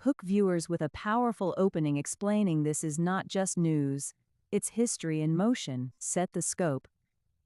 Hook viewers with a powerful opening explaining this is not just news, it's history in motion. Set the scope.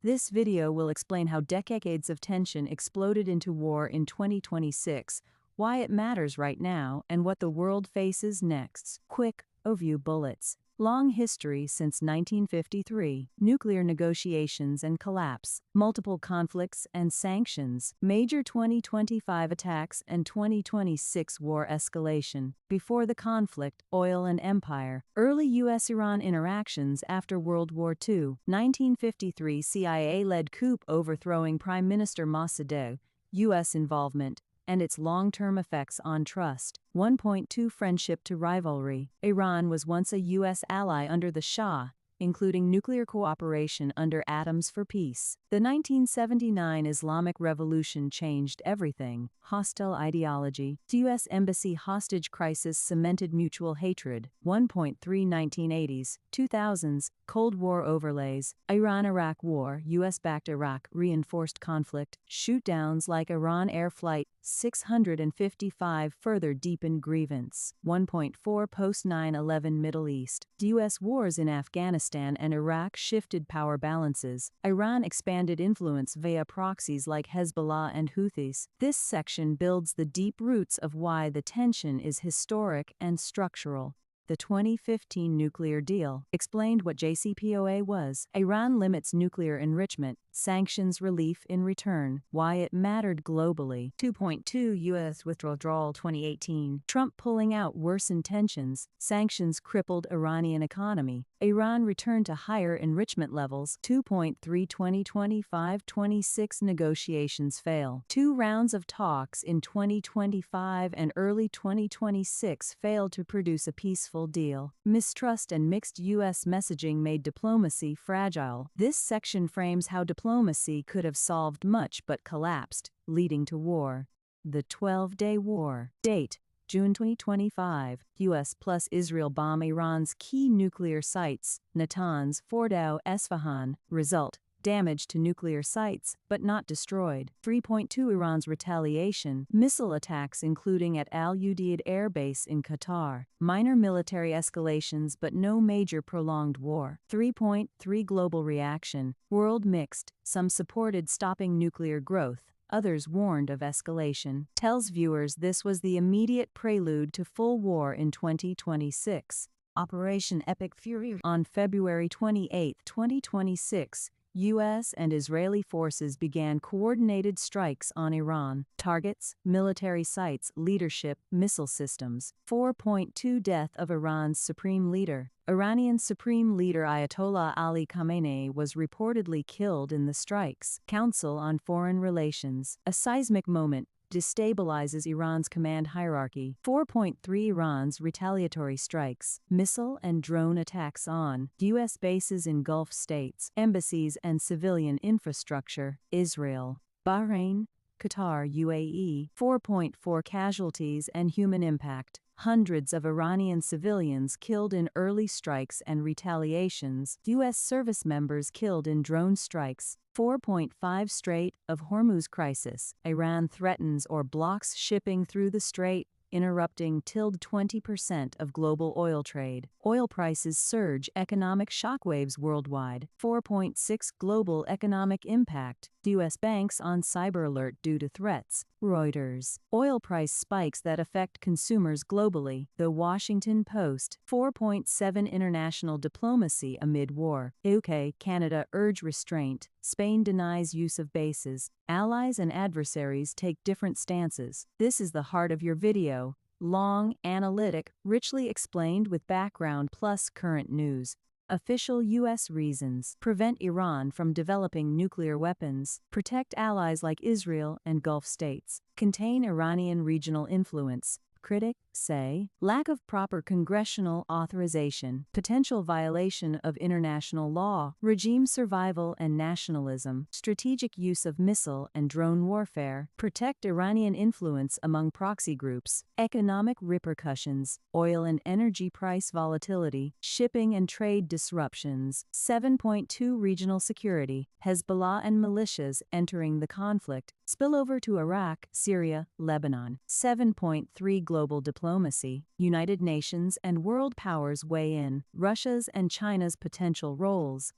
This video will explain how decades of tension exploded into war in 2026, why it matters right now, and what the world faces next. Quick overview bullets. Long history since 1953, nuclear negotiations and collapse, multiple conflicts and sanctions, major 2025 attacks and 2026 war escalation. Before the conflict, oil and empire, early U.S.-Iran interactions after World War II, 1953 CIA-led coup overthrowing Prime Minister Mossadegh, U.S. involvement, and its long-term effects on trust. 1.2 Friendship to rivalry. Iran was once a U.S. ally under the Shah, including nuclear cooperation under Atoms for Peace. The 1979 Islamic Revolution changed everything. Hostile ideology. U.S. Embassy hostage crisis cemented mutual hatred. 1.3 1980s, 2000s, Cold War overlays. Iran-Iraq War, U.S.-backed Iraq, reinforced conflict. Shootdowns like Iran Air Flight 655 further deepened grievance. 1.4 Post 9/11 Middle East. U.S. wars in Afghanistan and Iraq shifted power balances. Iran expanded influence via proxies like Hezbollah and Houthis. This section builds the deep roots of why the tension is historic and structural. The 2015 nuclear deal explained what JCPOA was. Iran limits nuclear enrichment, sanctions relief in return, why it mattered globally. 2.2 U.S. withdrawal 2018. Trump pulling out worsened tensions, sanctions crippled Iranian economy. Iran returned to higher enrichment levels. 2.3 2025-26 negotiations fail. 2 rounds of talks in 2025 and early 2026 failed to produce a peaceful deal. Mistrust and mixed U.S. messaging made diplomacy fragile. This section frames how diplomacy could have solved much but collapsed, leading to war. The 12-day war. Date: June 2025. U.S. plus Israel bomb Iran's key nuclear sites, Natanz, Fordow, Esfahan. Result: damage to nuclear sites, but not destroyed. 3.2 Iran's retaliation. Missile attacks including at Al Udeid Air Base in Qatar. Minor military escalations but no major prolonged war. 3.3 Global reaction. World mixed. Some supported stopping nuclear growth. Others warned of escalation. Tells viewers this was the immediate prelude to full war in 2026. Operation Epic Fury. On February 28, 2026, U.S. and Israeli forces began coordinated strikes on Iran. Targets: military sites, leadership, missile systems. 4.2 Death of Iran's supreme leader. Iranian Supreme Leader Ayatollah Ali Khamenei was reportedly killed in the strikes. Council on Foreign Relations. A seismic moment destabilizes Iran's command hierarchy. 4.3 Iran's retaliatory strikes. Missile and drone attacks on U.S. bases in Gulf states, embassies and civilian infrastructure. Israel, Bahrain, Qatar, UAE. 4.4 Casualties and human impact. Hundreds of Iranian civilians killed in early strikes and retaliations. U.S. service members killed in drone strikes. 4.5 Strait of Hormuz crisis. Iran threatens or blocks shipping through the strait, interrupting till 20% of global oil trade. Oil prices surge, economic shockwaves worldwide. 4.6 Global economic impact. U.S. banks on cyber alert due to threats. Reuters. Oil price spikes that affect consumers globally. The Washington Post. 4.7 International diplomacy amid war. UK, Canada urge restraint. Spain denies use of bases. Allies and adversaries take different stances. This is the heart of your video. Long, analytic, richly explained with background plus current news. Official U.S. reasons: prevent Iran from developing nuclear weapons, protect allies like Israel and Gulf states, contain Iranian regional influence. Critics say lack of proper congressional authorization, potential violation of international law, regime survival and nationalism, strategic use of missile and drone warfare, protect Iranian influence among proxy groups, economic repercussions, oil and energy price volatility, shipping and trade disruptions. 7.2 Regional security, Hezbollah and militias entering the conflict, spillover to Iraq, Syria, Lebanon. 7.3 Global diplomacy. diplomacy, United Nations and world powers weigh in, Russia's and China's potential roles.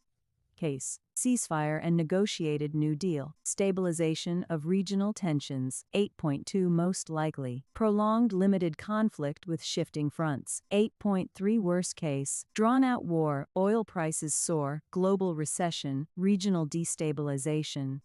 Case: ceasefire and negotiated New Deal. Stabilization of regional tensions. 8.2 most likely. Prolonged limited conflict with shifting fronts. 8.3 worst case. Drawn-out war, oil prices soar, global recession, regional destabilization.